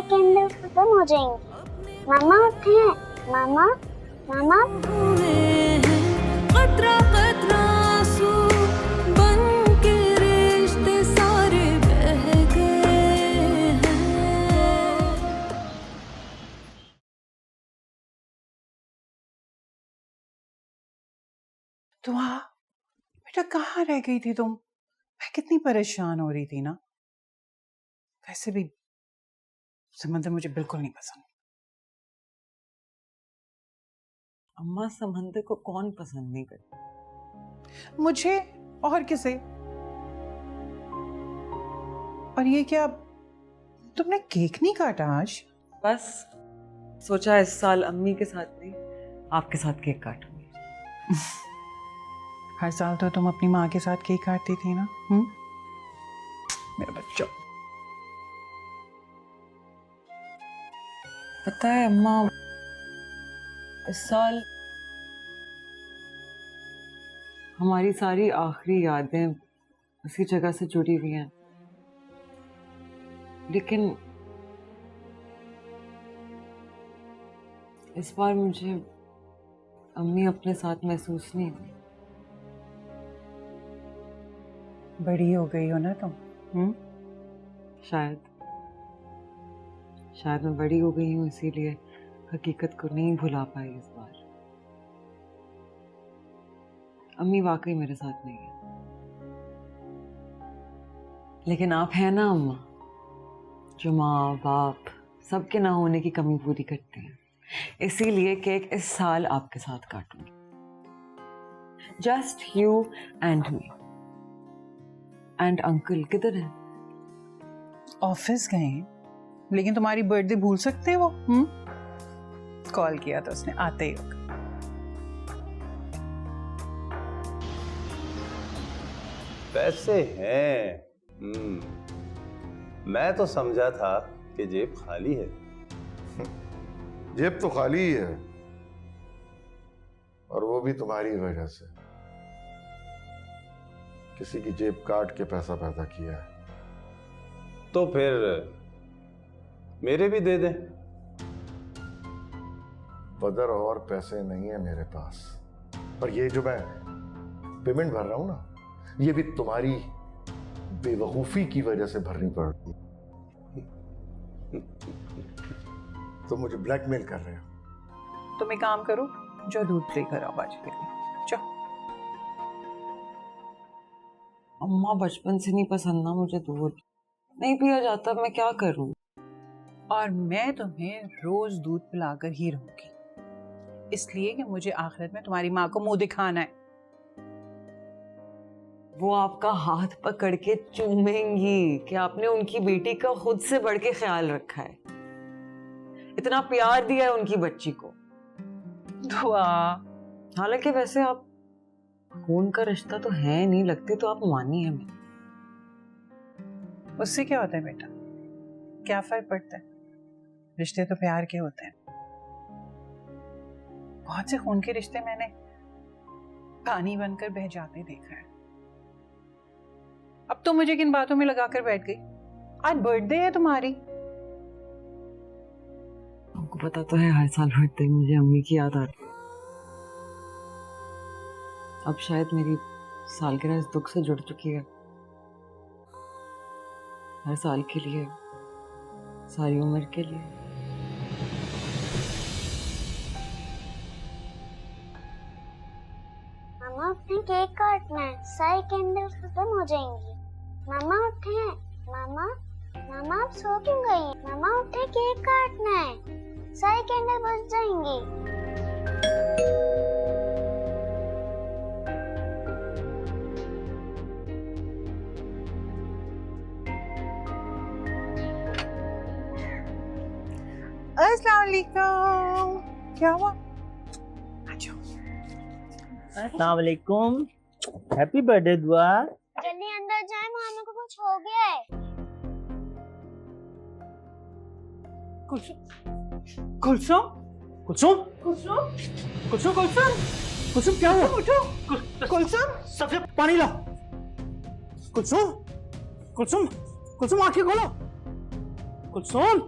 सारी कैंडल्स खत्म हो जाएंगी। मामा उठे, मामा मामा। कतरा कतरा आंसू बन के रिश्ते सारे बह गए हैं। दुआ बेटा कहाँ रह गई थी तुम? मैं कितनी परेशान हो रही थी ना। वैसे भी समंदर मुझे बिल्कुल नहीं पसंद। अम्मा समंदर को कौन पसंद नहीं करता? मुझे और किसे? और ये क्या, तुमने केक नहीं काटा आज? बस सोचा इस साल अम्मी के साथ नहीं आपके साथ केक काटूंगी। हर साल तो तुम अपनी माँ के साथ केक काटती थी ना। मेरा बच्चा। पता है अम्मा, इस साल हमारी सारी आखिरी यादें उसी जगह से जुड़ी हुई हैं, लेकिन इस बार मुझे अम्मी अपने साथ महसूस नहीं हुई। बड़ी हो गई हो ना तुम। शायद मैं बड़ी हो गई हूँ, इसीलिए हकीकत को नहीं भुला पाई इस बार। अम्मी वाकई मेरे साथ नहीं है, लेकिन आप हैं ना अम्मा, जो माँ बाप सबके ना होने की कमी पूरी करते हैं। इसीलिए केक इस साल आपके साथ काटूंगी, just you and me. And uncle किधर है? ऑफिस गए हैं, लेकिन तुम्हारी बर्थडे भूल सकते हैं वो? कॉल किया था उसने, आते ही होगा। पैसे हैं। मैं तो समझा था कि जेब खाली है। जेब तो खाली ही है, और वो भी तुम्हारी वजह से। किसी की जेब काट के पैसा पैदा किया है। तो फिर मेरे भी दे दें। बदर और पैसे नहीं है मेरे पास, पर ये जो मैं पेमेंट भर रहा हूं ना, ये भी तुम्हारी बेवकूफी की वजह से भरनी पड़ रही। तो मुझे ब्लैकमेल कर रहे हो। तुम एक काम करो, जो दूध लेकर आओ बाजी के लिए। चलो। अम्मा बचपन से नहीं पसंद ना मुझे दूध, नहीं पिया जाता, मैं क्या करूं? और मैं तुम्हें रोज दूध पिलाकर ही रहूंगी, इसलिए कि मुझे आखिरत में तुम्हारी माँ को मुंह दिखाना है। वो आपका हाथ पकड़ के चूमेंगी कि आपने उनकी बेटी का खुद से बढ़ के ख्याल रखा है, इतना प्यार दिया है उनकी बच्ची को। दुआ। हालांकि वैसे आप खून का रिश्ता तो है नहीं, लगते तो आप मानी है। उससे क्या होता है बेटा, क्या फर्क पड़ता है? रिश्ते तो प्यार के होते हैं। बहुत से खून के रिश्ते मैंने पानी बनकर बह जाते देखा है। अब तो मुझे किन बातों में लगाकर बैठ गई? आज बर्थडे है तुम्हारी। आपको पता तो है, हर साल बर्थडे मुझे अम्मी की याद आती है। अब शायद मेरी सालगिरह इस दुख से जुड़ चुकी है। हर साल के लिए, सारी उम्र के लिए। मामा उठे, केक काटना है, सारी कैंडल्स खत्म हो जाएंगी। मामा उठे, मामा मामा आप सो क्यों गई? मामा उठे, केक काटना है, सारी कैंडल बुझ जाएंगी। अस्सलाम वालेकुम। क्या हुआ? अस्सलाम वालेकुम। हैप्पी बर्थडे दुआ। जल्दी अंदर जाए, मामा को कुछ हो गया है। कुलसुम कुलसुम कुलसुम कुलसुम कुलसुम कुलसुम क्या हुआ? उठो कुलसुम, सबसे पानी लाओ। कुलसुम कुलसुम कुलसुम आंखें खोलो। कुलसुम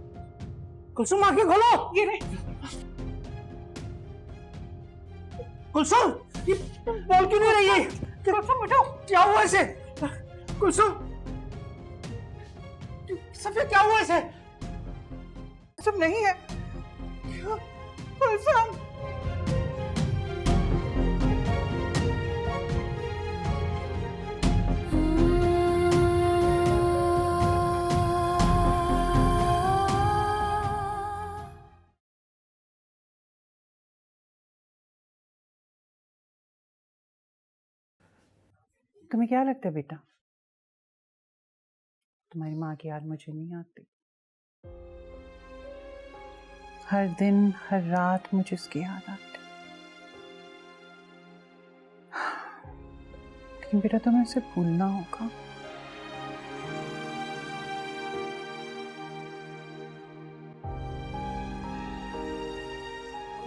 कुलसुम आंखें खोलो। ये नहीं कुलसुम, ये बोल क्यों नहीं रही है? कुलसुम बेटा क्या हुआ इसे? कुलसुम सफिया क्या हुआ इसे? सब नहीं है कुलसुम। तुम्हें क्या लगता है बेटा, तुम्हारी माँ की याद मुझे नहीं आती? हर दिन हर रात मुझे उसकी याद आती, लेकिन बेटा तुम्हें उसे भूलना होगा।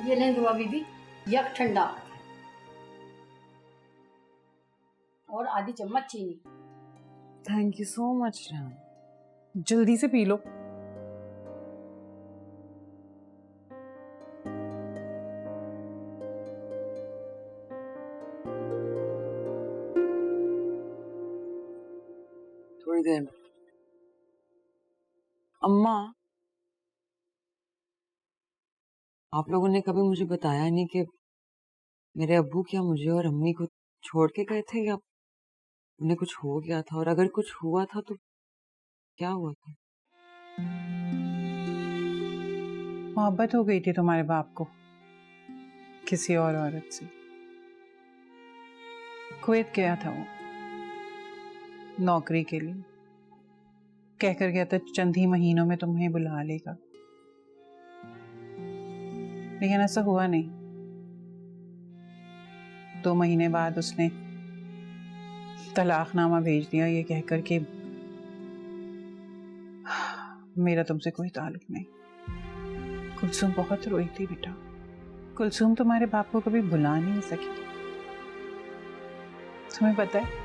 ये लें दुआ बीबी, यक ठंडा और आधी चम्मच चीनी। थैंक यू सो मच जान। जल्दी से पी लो। थोड़ी देर में। अम्मा, आप लोगों ने कभी मुझे बताया नहीं कि मेरे अब्बू क्या मुझे और अम्मी को छोड़ के गए थे, या उन्हें कुछ हो गया था? और अगर कुछ हुआ था तो क्या हुआ था? मोहब्बत हो गई थी तुम्हारे बाप को किसी और औरत से। कुवैत गया था वो नौकरी के लिए, कहकर गया था चंद ही महीनों में तुम्हें बुला लेगा, लेकिन ऐसा हुआ नहीं। 2 महीने बाद उसने तलाकनामा भेज दिया, ये कहकर कि मेरा तुमसे कोई ताल्लुक नहीं। कुलसुम बहुत रोई थी बेटा। कुलसुम तुम्हारे बाप को कभी बुला नहीं सकी। तुम्हें पता है,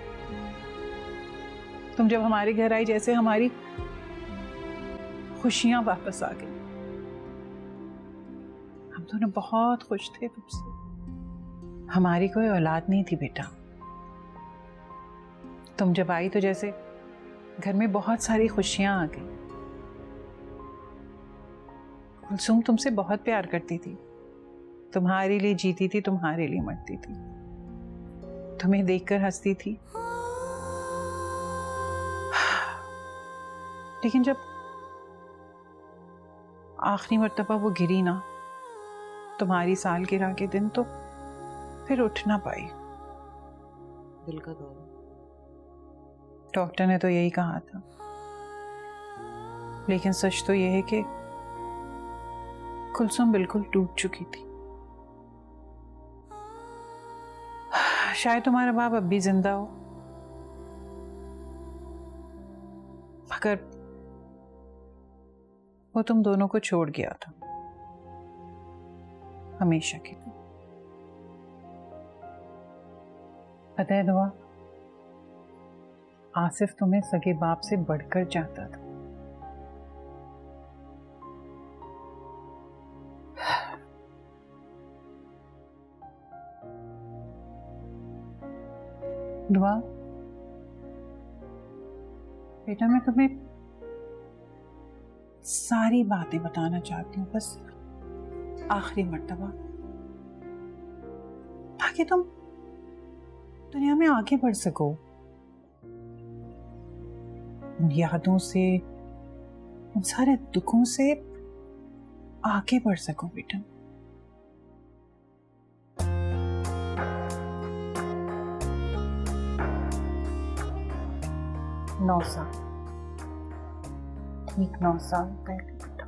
तुम जब हमारे घर आई, जैसे हमारी खुशियां वापस आ गई। हम दोनों बहुत खुश थे तुमसे। हमारी कोई औलाद नहीं थी बेटा। तुम जब आई तो जैसे घर में बहुत सारी खुशियां आ गई। कुलसुम तुमसे बहुत प्यार करती थी, तुम्हारे लिए जीती थी, तुम्हारे लिए मरती थी, तुम्हें देखकर हंसती थी। लेकिन जब आखिरी मर्तबा वो गिरी ना, तुम्हारी सालगिरह के दिन, तो फिर उठ ना पाई। दिल का दौरा। डॉक्टर ने तो यही कहा था, लेकिन सच तो यह है कि कुलसुम बिल्कुल टूट चुकी थी। शायद तुम्हारा बाप अब भी जिंदा हो, मगर वो तुम दोनों को छोड़ गया था हमेशा के लिए। पता है दुआ, आसिफ तुम्हें सगे बाप से बढ़कर चाहता था। दुआ बेटा, मैं तुम्हें सारी बातें बताना चाहती हूँ, बस आखिरी मर्तबा, ताकि तुम दुनिया में आगे बढ़ सको, उन यादों से, उन सारे दुखों से आगे बढ़ सको बेटा। ठीक 9 साल पहले बेटा।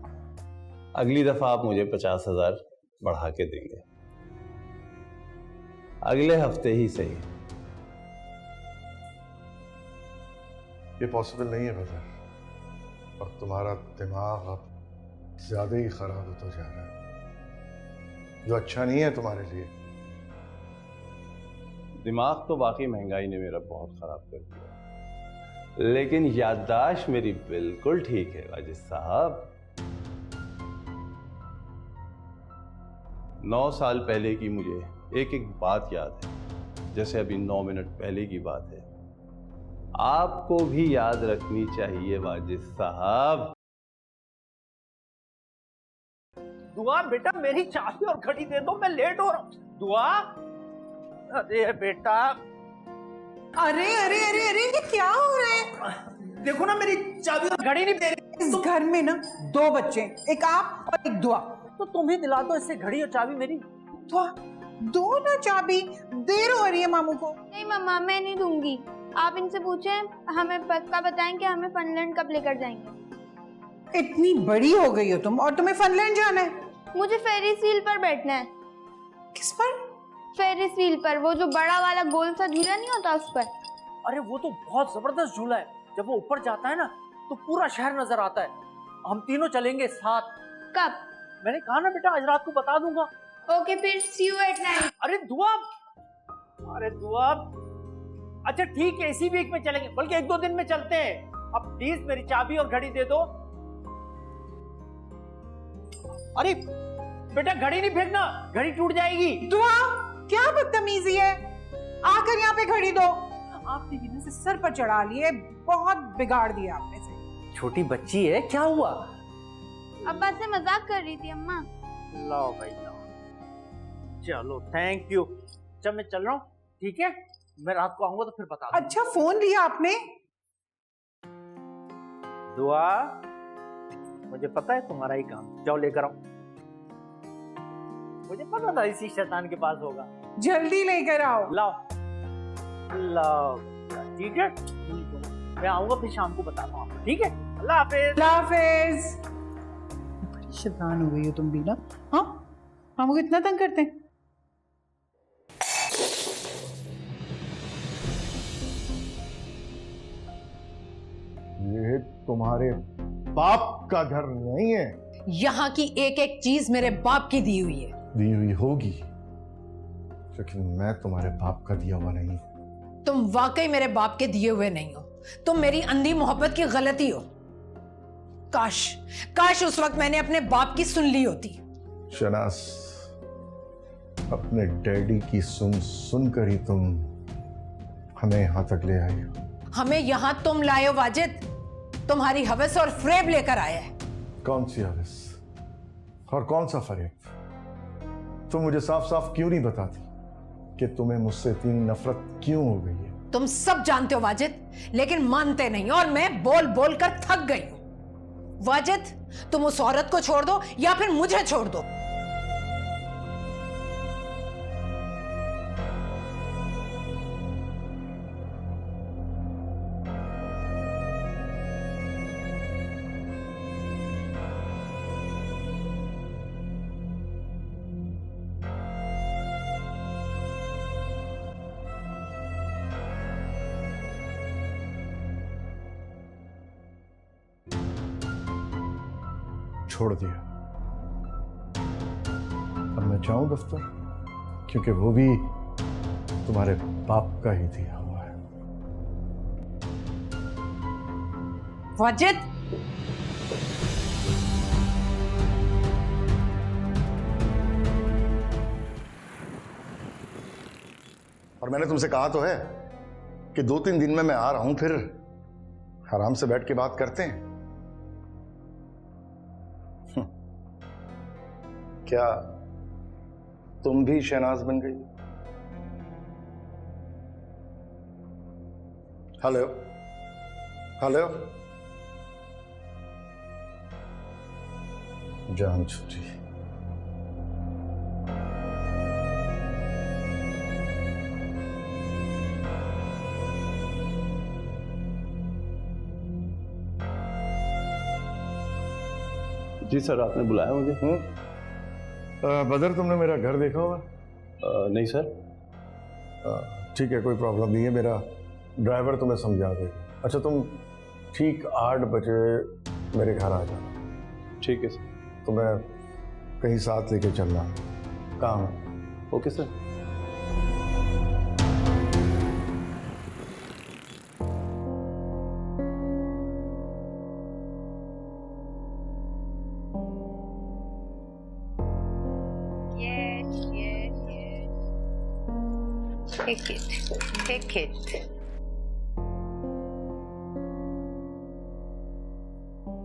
अगली दफा आप मुझे 50,000 बढ़ा के देंगे, अगले हफ्ते ही सही। ये पॉसिबल नहीं है ब्रदर, और तुम्हारा दिमाग अब ज्यादा ही खराब होता जा रहा है, जो अच्छा नहीं है तुम्हारे लिए। दिमाग तो बाकी महंगाई ने मेरा बहुत खराब कर दिया, लेकिन याददाश्त मेरी बिल्कुल ठीक है वाजिद साहब। 9 साल पहले की मुझे एक एक बात याद है, जैसे अभी 9 मिनट पहले की बात है। आपको भी याद रखनी चाहिए वाजिद साहब। दुआ बेटा मेरी चाबी और घड़ी दे दो, मैं लेट हो रहा हूँ। दुआ, अरे बेटा, अरे अरे अरे अरे ये क्या हो रहा है? देखो ना मेरी चाबी और घड़ी नहीं दे रही। इस घर में ना 2 बच्चे, एक आप और एक दुआ। तो तुम ही दिला दो इससे घड़ी और चाबी मेरी। दुआ दो ना चाबी, देर हो रही है मामू को। नहीं मम्मा, मैं नहीं दूंगी। आप इनसे पूछें, हमें पक्का बताएं कि हमें फिनलैंड कब लेकर जाएंगे। इतनी बड़ी हो गई हो तुम और तुम्हें फिनलैंड जाना है? मुझे फेरिस व्हील पर बैठना है। किस पर? फेरिस व्हील पर, वो जो बड़ा वाला गोल सा झूला नहीं होता उस पर। अरे वो तो बहुत जबरदस्त झूला है, जब वो ऊपर जाता है ना तो पूरा शहर नजर आता है। हम तीनों चलेंगे साथ। कब? मैंने कहा ना बेटा, आज रात को बता दूंगा। ओके, फिर सी यू एट नाइट। अरे दुआ, अरे दुआ, अच्छा ठीक है, इसी वीक में चलेंगे, बल्कि 1-2 दिन में चलते हैं। अब प्लीज मेरी चाबी और घड़ी दे दो। अरे बेटा घड़ी नहीं फेंकना, घड़ी टूट जाएगी। दुआ क्या बदतमीजी है, आकर यहाँ पे घड़ी दो। आपने भी से सर पर चढ़ा लिए, बहुत बिगाड़ दिया आपने से। छोटी बच्ची है, क्या हुआ? अब्बा से मजाक कर रही थी अम्मा। लाओ भाई लाओ, चलो थैंक यू। जब मैं चल रहा हूँ, ठीक है, मैं रात को आऊंगा तो फिर बता दूंगा। अच्छा फोन लिया आपने? दुआ, मुझे पता है तुम्हारा ही काम, जाओ लेकर आओ। मुझे पता था इसी शैतान के पास होगा। जल्दी लेकर आओ। लाओ लाओ, ठीक है, मैं आऊंगा फिर शाम को बताता हूँ आपको, ठीक है? अल्लाह हाफिज। अल्लाह हाफिज। बड़ी शैतान हो गई हो तुम भी ना। हाँ, हमको इतना तंग करते हैं। ये तुम्हारे बाप का घर नहीं है। यहाँ की एक एक चीज मेरे बाप की दी हुई है। दी हुई होगी, लेकिन मैं तुम्हारे बाप का दिया हुआ नहीं हूं। तुम वाकई मेरे बाप के दिए हुए नहीं हो, तुम मेरी अंधी मोहब्बत की गलती हो। काश काश उस वक्त मैंने अपने बाप की सुन ली होती। शनास, अपने डैडी की सुन कर ही तुम हमें यहां तक ले आई हो। हमें यहां तुम लाए हो वाजिद, तुम्हारी हवस और फ्रेब लेकर आया है। कौन सी हवस और कौन सा फरेब? तुम मुझे साफ साफ क्यों नहीं बताती कि तुम्हें मुझसे इतनी नफरत क्यों हो गई है? तुम सब जानते हो वाजिद, लेकिन मानते नहीं, और मैं बोल बोल कर थक गई हूं। वाजिद, तुम उस औरत को छोड़ दो या फिर मुझे छोड़ दो। छोड़ दिया। अब मैं जाऊं दफ्तर, क्योंकि वो भी तुम्हारे बाप का ही दिया हुआ है। वाजिद, और मैंने तुमसे कहा तो है कि 2-3 दिन में मैं आ रहा हूं, फिर आराम से बैठ के बात करते हैं। क्या तुम भी शहनाज बन गई? हेलो हेलो, जान छूटी। जी सर, आपने बुलाया मुझे? बदर, तुमने मेरा घर देखा होगा? नहीं सर। ठीक है, कोई प्रॉब्लम नहीं है, मेरा ड्राइवर तुम्हें समझा देगा। अच्छा, तुम ठीक 8 बजे मेरे घर आ जाना। ठीक है सर। तुम्हें कहीं साथ लेके चलना, काम है। Okay sir. ये Take it. Take it.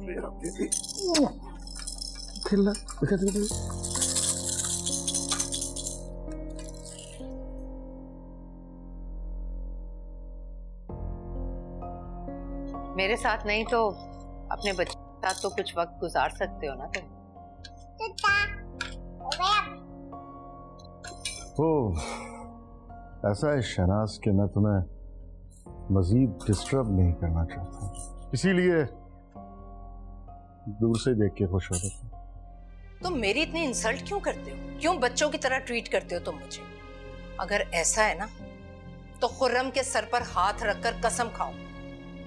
मेरा बेबी खिला दिखा दे। मेरे साथ नहीं तो अपने बच्चे के साथ तो कुछ वक्त गुजार सकते हो ना तुम। ओह, ऐसा है शहनाज कि मैं तुम्हें मजीद डिस्टर्ब नहीं करना चाहता, इसीलिए दूर से देख के खुश हो रहा था। तुम मेरी इतनी इंसल्ट क्यों करते हो? क्यों बच्चों की तरह ट्रीट करते हो तुम मुझे? अगर ऐसा है ना तो खुर्रम के सर पर हाथ रखकर कसम खाओ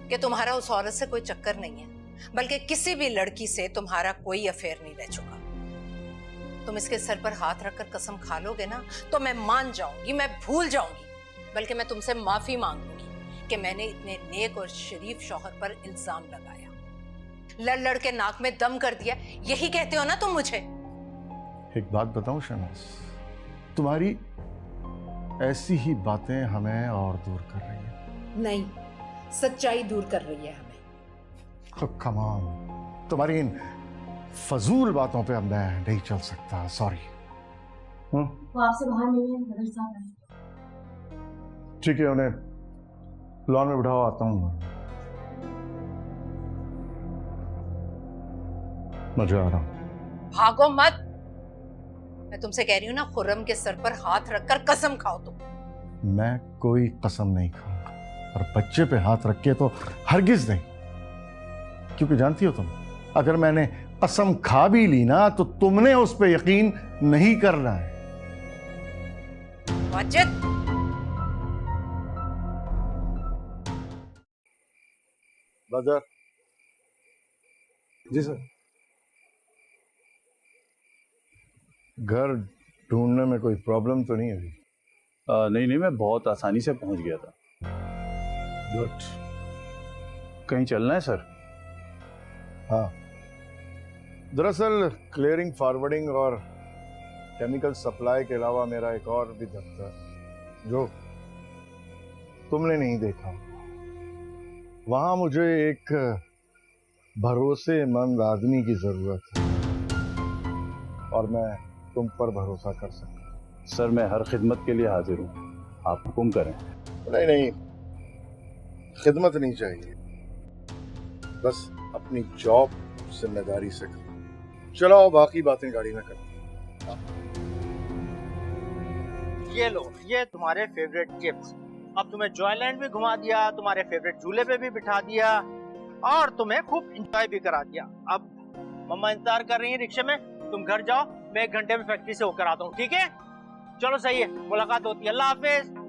कि तुम्हारा उस औरत से कोई चक्कर नहीं है, बल्कि किसी भी लड़की से तुम्हारा कोई अफेयर नहीं रह चुका। तुम इसके सर पर हाथ रखकर कसम खा लोगे ना तो मैं मान जाऊंगी, मैं भूल जाऊंगी, बल्कि मैं तुमसे माफी मांग लूंगी कि मैंने इतने नेक और शरीफ शौहर पर इल्जाम लगाया, लड़ लड़ के नाक में दम कर दिया। यही कहते हो ना तुम मुझे? एक बात बताऊं शहनाज, तुम्हारी ऐसी ही बातें हमें और दूर कर रही है। नहीं, सच्चाई दूर कर रही है हमें। कम ऑन, तुम्हारी इन फजूल बातों पे अब मैं नहीं चल सकता, सॉरी। वो आपसे बाहर नहीं है, बदल साहब है। ठीक है, उन्हें लॉन में बिठाओ, आता हूँ मैं जा रहा हूं। भागो मत, मैं तुमसे कह रही हूँ ना, खुर्रम के सर पर हाथ रखकर कसम खाओ तुम। मैं कोई कसम नहीं खाऊंगा, और बच्चे पे हाथ रख के तो हरगिज नहीं, क्योंकि जानती हो तुम, अगर मैंने कसम खा भी ली ना तो तुमने उस पे यकीन नहीं करना है। वाजिद, बदर। जी सर। घर ढूंढने में कोई प्रॉब्लम तो नहीं है? नहीं नहीं, मैं बहुत आसानी से पहुंच गया था। गुड। कहीं चलना है सर? हाँ, दरअसल क्लियरिंग, फॉरवर्डिंग और केमिकल सप्लाई के अलावा मेरा एक और भी दफ्तर जो तुमने नहीं देखा, वहां मुझे एक भरोसेमंद आदमी की जरूरत है, और मैं तुम पर भरोसा कर सकता। सर, मैं हर खिदमत के लिए हाजिर हूँ, आप हुक्म करें। नहीं नहीं, खिदमत नहीं चाहिए, बस अपनी जॉब जिम्मेदारी से करो। चलो, बाकी बातें गाड़ी में करो। ये लो, ये तुम्हारे फेवरेट चिप्स। अब तुम्हें जॉयलैंड भी घुमा दिया, तुम्हारे फेवरेट झूले पे भी बिठा दिया, और तुम्हें खूब एंजॉय भी करा दिया। अब मम्मा इंतजार कर रही है रिक्शे में, तुम घर जाओ, मैं 1 घंटे में फैक्ट्री से होकर आता हूँ, ठीक है? चलो सही है, मुलाकात होती है, अल्लाह हाफिज।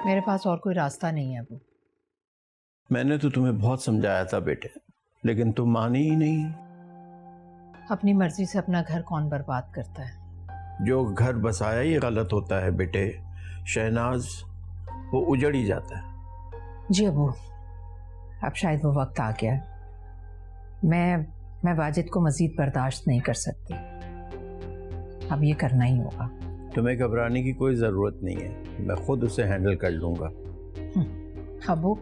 मेरे पास और कोई रास्ता नहीं है अबू। मैंने तो तुम्हें बहुत समझाया था बेटे, लेकिन तुम मानी ही नहीं। अपनी मर्जी से अपना घर कौन बर्बाद करता है? जो घर बसाया ही गलत होता है बेटे शहनाज, वो उजड़ ही जाता है। जी अबू, अब शायद वो वक्त आ गया है। मैं वाजिद को मजीद बर्दाश्त नहीं कर सकती, अब ये करना ही होगा। तुम्हें घबराने की कोई ज़रूरत नहीं है, मैं खुद उसे हैंडल कर लूँगा। अबू,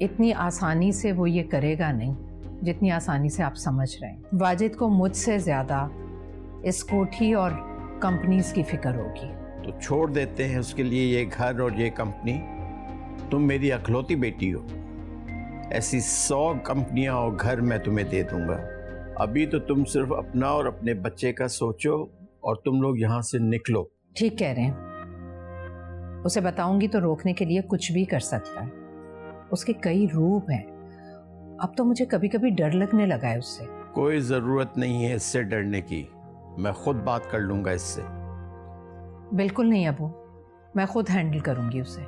इतनी आसानी से वो ये करेगा नहीं जितनी आसानी से आप समझ रहे हैं। वाजिद को मुझसे ज़्यादा इस कोठी और कंपनीज की फिक्र होगी। तो छोड़ देते हैं उसके लिए ये घर और ये कंपनी। तुम मेरी अखलौती बेटी हो, ऐसी 100 कंपनियां और घर मैं तुम्हें दे दूंगा। अभी तो तुम सिर्फ अपना और अपने बच्चे का सोचो, और तुम लोग यहाँ से निकलो। ठीक कह रहे हैं, उसे बताऊंगी तो रोकने के लिए कुछ भी कर सकता है। उसके कई रूप हैं, अब तो मुझे कभी कभी डर लगने लगा है उससे। कोई ज़रूरत नहीं है इससे डरने की, मैं खुद बात कर लूंगा इससे। बिल्कुल नहीं अबू, मैं खुद हैंडल करूंगी उसे।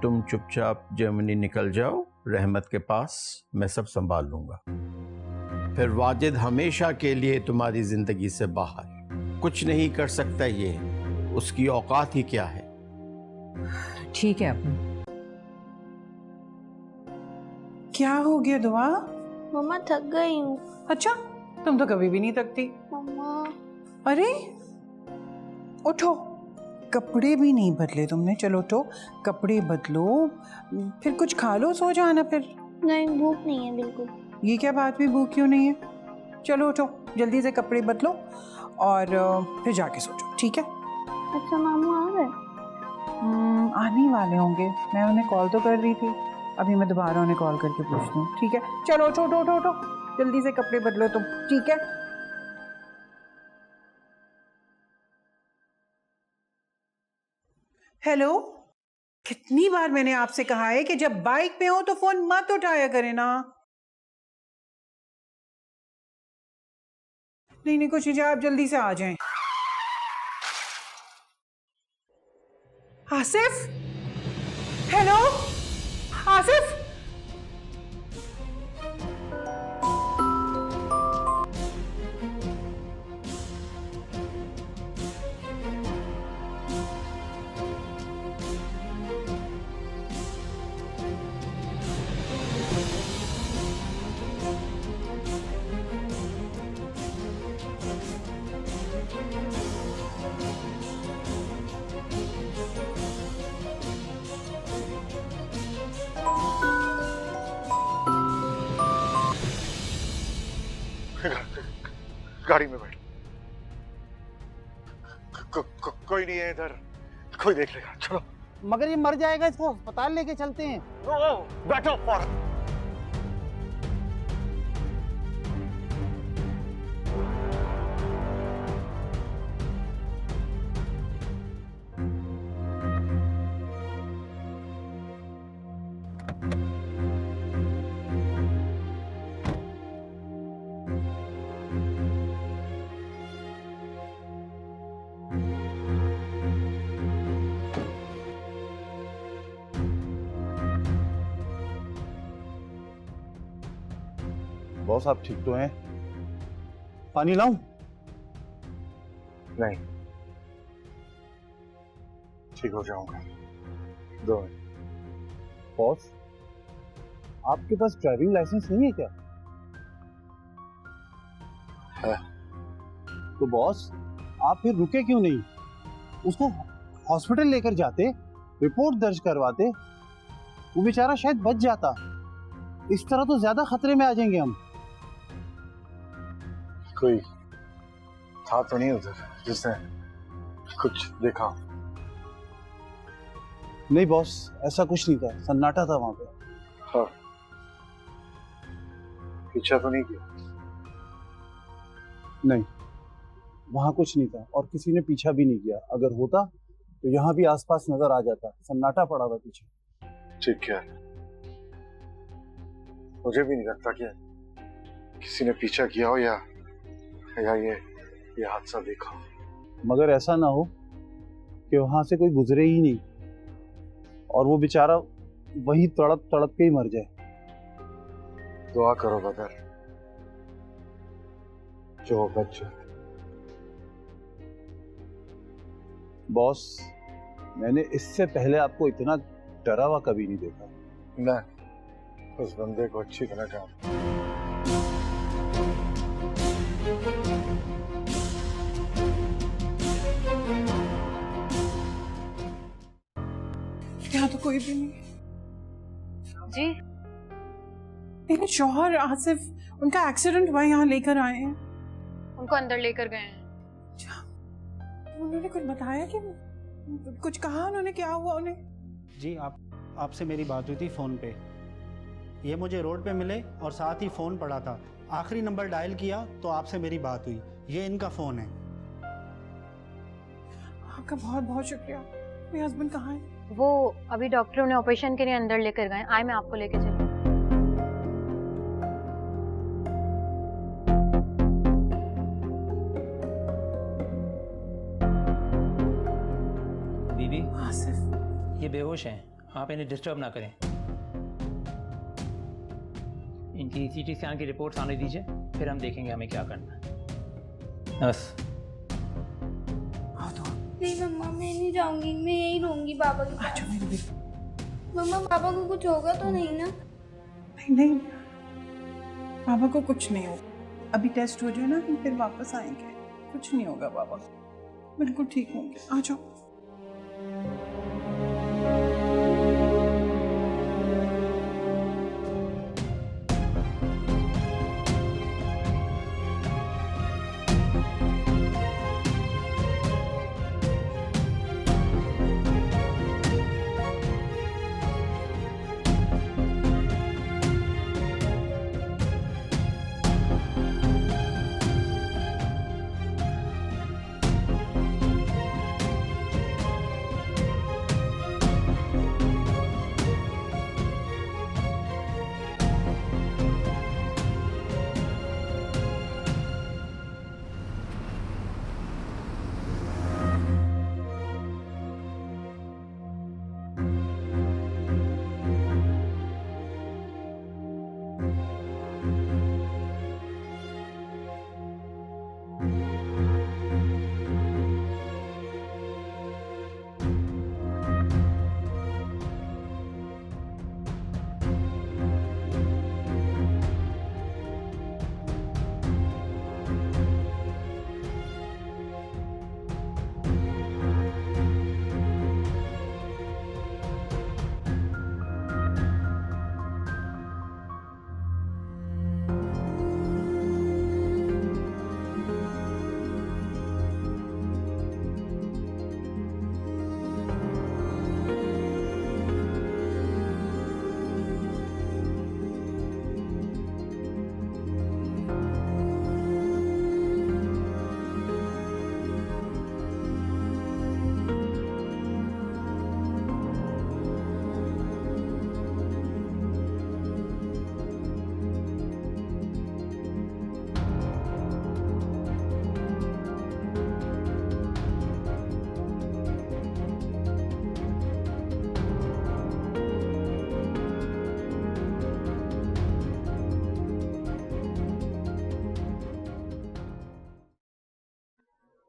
तुम चुपचाप जर्मनी निकल जाओ रहमत के पास, मैं सब संभाल लूंगा। फिर वाजिद हमेशा के लिए तुम्हारी जिंदगी से बाहर। कुछ नहीं कर सकता ये, उसकी औकात ही क्या है। ठीक है अब्बू। क्या हो गया दुआ? मम्मा थक गई हूँ। अच्छा, तुम तो कभी भी नहीं थकती। मम्मा अरे उठो, कपड़े भी नहीं बदले तुमने। चलो उठो, कपड़े बदलो, फिर कुछ खा लो, सो जाना फिर। नहीं, भूख नहीं है बिल्कुल। ये क्या बात हुई, भूख क्यों नहीं है? चलो उठो, जल्दी से कपड़े बदलो और फिर जाके सो जाओ, ठीक है? अच्छा, मामू आ गए? आने वाले होंगे, मैं उन्हें कॉल तो कर रही थी, अभी मैं दोबारा उन्हें कॉल करके पूछती हूँ, ठीक है? चलो उठो उठो उठो उठो, जल्दी से कपड़े बदलो तुम, ठीक है? हेलो, कितनी बार मैंने आपसे कहा है कि जब बाइक पे हो तो फोन मत उठाया करें ना। नहीं नहीं, कुछ नहीं, आप जल्दी से आ जाएं। आसिफ, हेलो आसिफ, गाड़ी में बैठ। कोई नहीं है इधर, कोई देख लेगा। चलो। मगर ये मर जाएगा, इसको अस्पताल लेके चलते हैं। बैठो। बॉस, आप ठीक तो हैं? पानी लाऊं? नहीं, ठीक हो जाऊंगा, 2 मिनट। बॉस, आपके पास ड्राइविंग लाइसेंस नहीं है क्या? है। तो बॉस, आप फिर रुके क्यों नहीं? उसको हॉस्पिटल लेकर जाते, रिपोर्ट दर्ज करवाते, वो बेचारा शायद बच जाता। इस तरह तो ज्यादा खतरे में आ जाएंगे हम। कोई था तो नहीं उधर जिसने कुछ देखा? नहीं बॉस, ऐसा कुछ नहीं था, सन्नाटा था वहां पे। हाँ, पीछा तो नहीं किया? नहीं, वहां कुछ नहीं था और किसी ने पीछा भी नहीं किया। अगर होता तो यहाँ भी आसपास नजर आ जाता, सन्नाटा पड़ा हुआ पीछे। ठीक है, मुझे भी नहीं लगता कि किसी ने पीछा किया हो या ये हादसा देखा हो। मगर ऐसा ना हो कि वहां से कोई गुजरे ही नहीं और वो बेचारा वही तड़प तड़प के ही मर जाए। दुआ करो बदर, जो बच जाए। बॉस, मैंने इससे पहले आपको इतना डरा हुआ कभी नहीं देखा। मैं उस बंदे को अच्छी तरह जानता हूं। यहाँ तो कोई भी नहीं जी। लेकिन शौहर आसिफ, उनका एक्सीडेंट हुआ, यहाँ लेकर आए हैं। उनको अंदर लेकर गए हैं। उन्होंने कुछ बताया कि कुछ कहा उन्होंने, क्या हुआ उन्हें? जी, आपसे मेरी बात हुई थी फ़ोन पे। ये मुझे रोड पे मिले और साथ ही फ़ोन पड़ा था। आखिरी नंबर डायल किया तो आपसे मेरी बात हुई। ये इनका फ़ोन है। आपका बहुत बहुत शुक्रिया। मेरे हस्बैंड कहाँ हैं? वो अभी डॉक्टर उन्हें ऑपरेशन के लिए अंदर लेकर गए। आए, मैं आपको लेके चलूँ। बीबी, आसिफ, ये बेहोश हैं, आप इन्हें डिस्टर्ब ना करें। इनकी सीटी स्कैन की रिपोर्ट्स आने दीजिए, फिर हम देखेंगे हमें क्या करना है। बस। नहीं मम्मा, मैं नहीं जाऊंगी, मैं यहीं रहूंगी पापा के पास। अच्छा मेरी बेटी। मम्मा पापा को कुछ होगा तो नहीं ना? नहीं नहीं, पापा को कुछ नहीं होगा। अभी टेस्ट हो जाए ना, हम फिर वापस आएंगे। कुछ नहीं होगा, पापा बिल्कुल ठीक होंगे। आ जाओ।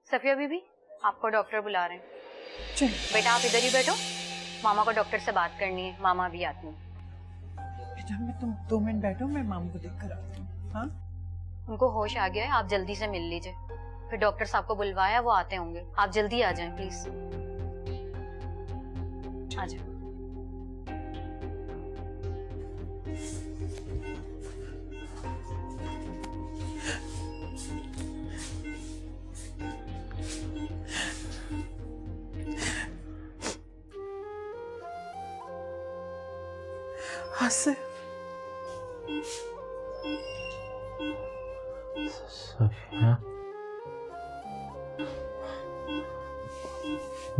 सफिया बीबी, आपको डॉक्टर बुला रहे हैं। चल बेटा आप इधर ही बैठो, मामा को डॉक्टर से बात करनी है। मामा अभी आती हैं। बेटा मैं तुम 2 मिनट बैठो, मैं मामू को देख कर आती हूँ। हाँ उनको होश आ गया है, आप जल्दी से मिल लीजिए। फिर डॉक्टर साहब को बुलवाया, वो आते होंगे। आप जल्दी आ जाएं प्लीज। आ जाए। आसिफ, सफिया,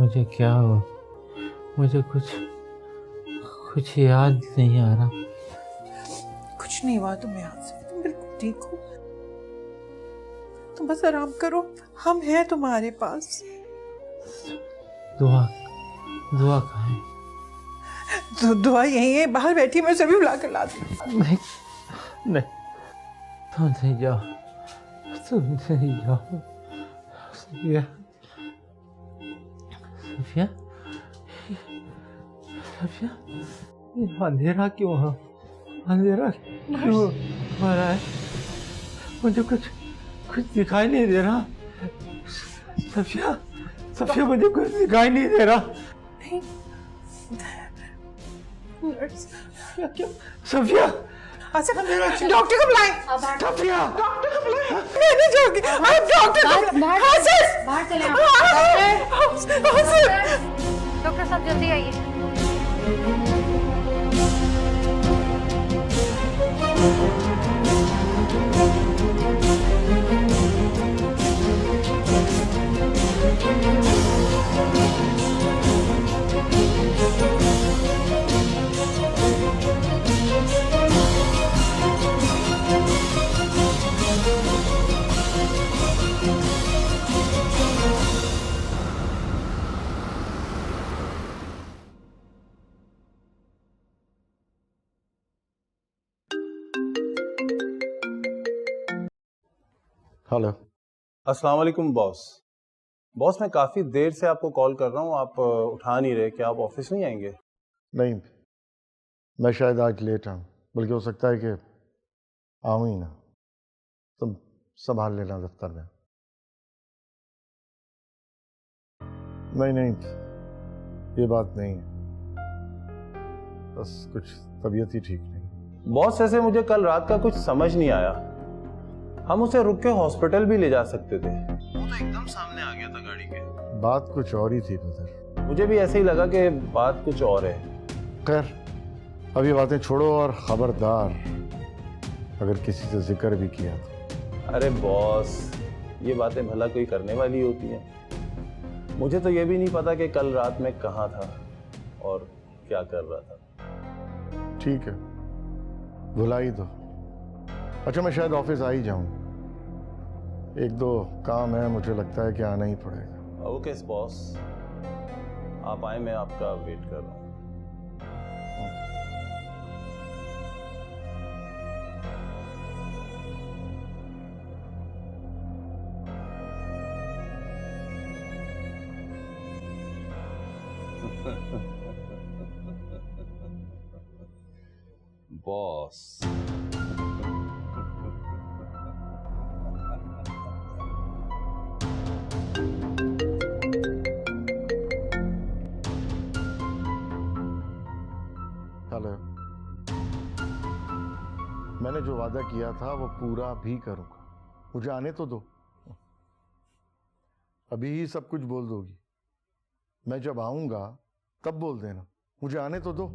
मुझे क्या हुआ? मुझे कुछ याद नहीं आ रहा। कुछ नहीं हुआ तुम्हें आसिफ, तुम बिल्कुल ठीक हो। तुम बस आराम करो, हम हैं तुम्हारे पास। दुआ कहाँ है? तो दुआ यही है, बाहर बैठी, मैं उसे भी बुला कर ला दूँ। नहीं नहीं, तुम नहीं जाओ, तुम नहीं जाओ। सफिया, सफिया, सफिया, ये अंधेरा क्यों है? अंधेरा क्यों हो रहा है? मुझे कुछ दिखाई नहीं दे रहा। सफिया, सफिया, मुझे कुछ दिखाई नहीं दे रहा। नहीं क्या? सफिया, डॉक्टर को बुलाएं। सफिया, डॉक्टर को बुलाएं। मैं नहीं जाऊंगी, आप डॉक्टर को बुलाएं। आसिफ, बाहर चले आसिफ, डॉक्टर साहब जल्दी आइए। हेलो। अस्सलाम वालेकुम बॉस। बॉस मैं काफी देर से आपको कॉल कर रहा हूँ, आप उठा नहीं रहे। क्या आप ऑफिस नहीं आएंगे? नहीं, मैं शायद आज लेट आऊँ, बल्कि हो सकता है कि आऊँ ही ना। तुम संभाल लेना दफ्तर में। नहीं, ये बात नहीं है, बस कुछ तबीयत ही ठीक नहीं। बॉस ऐसे मुझे कल रात का कुछ समझ नहीं आया। हम उसे रुक के हॉस्पिटल भी ले जा सकते थे, वो तो एकदम सामने आ गया था गाड़ी के। बात कुछ और ही थी बदर। मुझे भी ऐसे ही लगा कि बात कुछ और है। खैर अब ये बातें छोड़ो, और खबरदार अगर किसी से जिक्र भी किया तो। अरे बॉस, ये बातें भला कोई करने वाली होती हैं? मुझे तो ये भी नहीं पता कि कल रात में कहाँ था और क्या कर रहा था। ठीक है, भुला ही दो। अच्छा मैं शायद ऑफिस आ ही जाऊं, एक दो काम है, मुझे लगता है कि आना ही पड़ेगा। ओके बॉस, आप आए, मैं आपका वेट कर रहा हूँ। बॉस हेलो, मैंने जो वादा किया था वो पूरा भी करूंगा, मुझे आने तो दो। अभी ही सब कुछ बोल दोगी? मैं जब आऊंगा तब बोल देना, मुझे आने तो दो।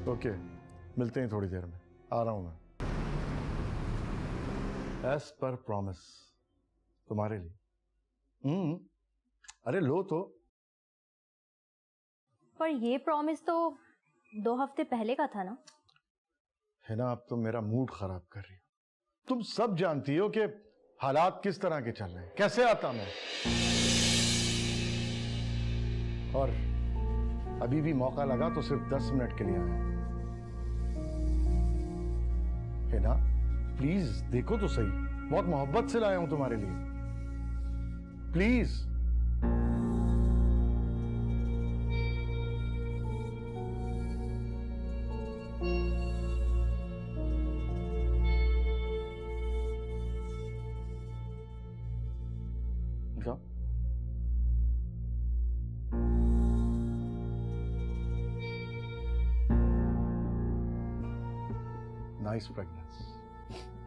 ओके, मिलते हैं थोड़ी देर में, आ रहा हूं मैं। एज पर प्रॉमिस, तुम्हारे लिए। अरे लो तो। पर ये प्रॉमिस तो 2 हफ्ते पहले का था ना? है ना, अब तुम मेरा मूड खराब कर रही हो। तुम सब जानती हो कि हालात किस तरह के चल रहे हैं, कैसे आता मैं। और अभी भी मौका लगा तो सिर्फ 10 मिनट के लिए आया। है ना, प्लीज देखो तो सही, बहुत मोहब्बत से लाया हूं तुम्हारे लिए, प्लीज। जाओ। नाइस फ्रेगनेंस,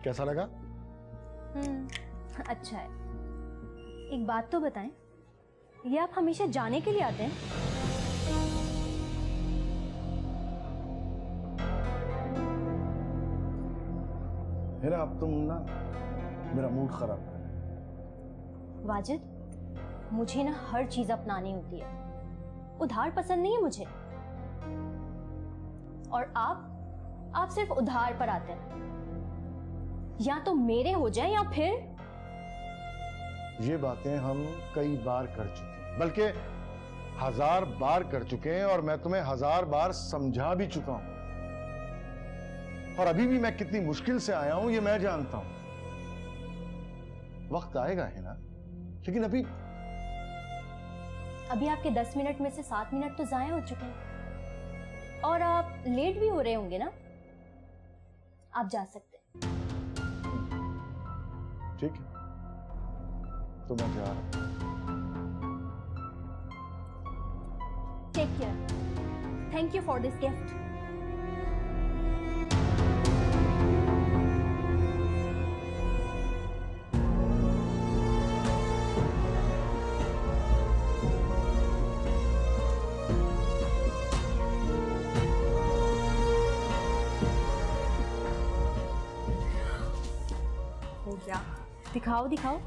कैसा लगा? अच्छा है। एक बात तो बताएं, ये आप हमेशा जाने के लिए आते हैं? है ना, अब तुम ना मेरा मूड खराब कर रहे हो। वाजिद, मुझे ना हर चीज अपनानी होती है, उधार पसंद नहीं है मुझे। और आप सिर्फ उधार पर आते हैं। या तो मेरे हो जाए या फिर। ये बातें हम कई बार कर चुके हैं, बल्कि 1000 बार कर चुके हैं, और मैं तुम्हें 1000 बार समझा भी चुका हूं। और अभी भी मैं कितनी मुश्किल से आया हूं ये मैं जानता हूं। वक्त आएगा, है ना, लेकिन अभी आपके 10 मिनट में से 7 मिनट तो जाया हो चुके हैं, और आप लेट भी हो रहे होंगे ना। आप जा सकते हैं। ठीक है, तो मैं जा रहा हूं। Take care. Thank you for this gift. हो गया। दिखाओ दिखाओ।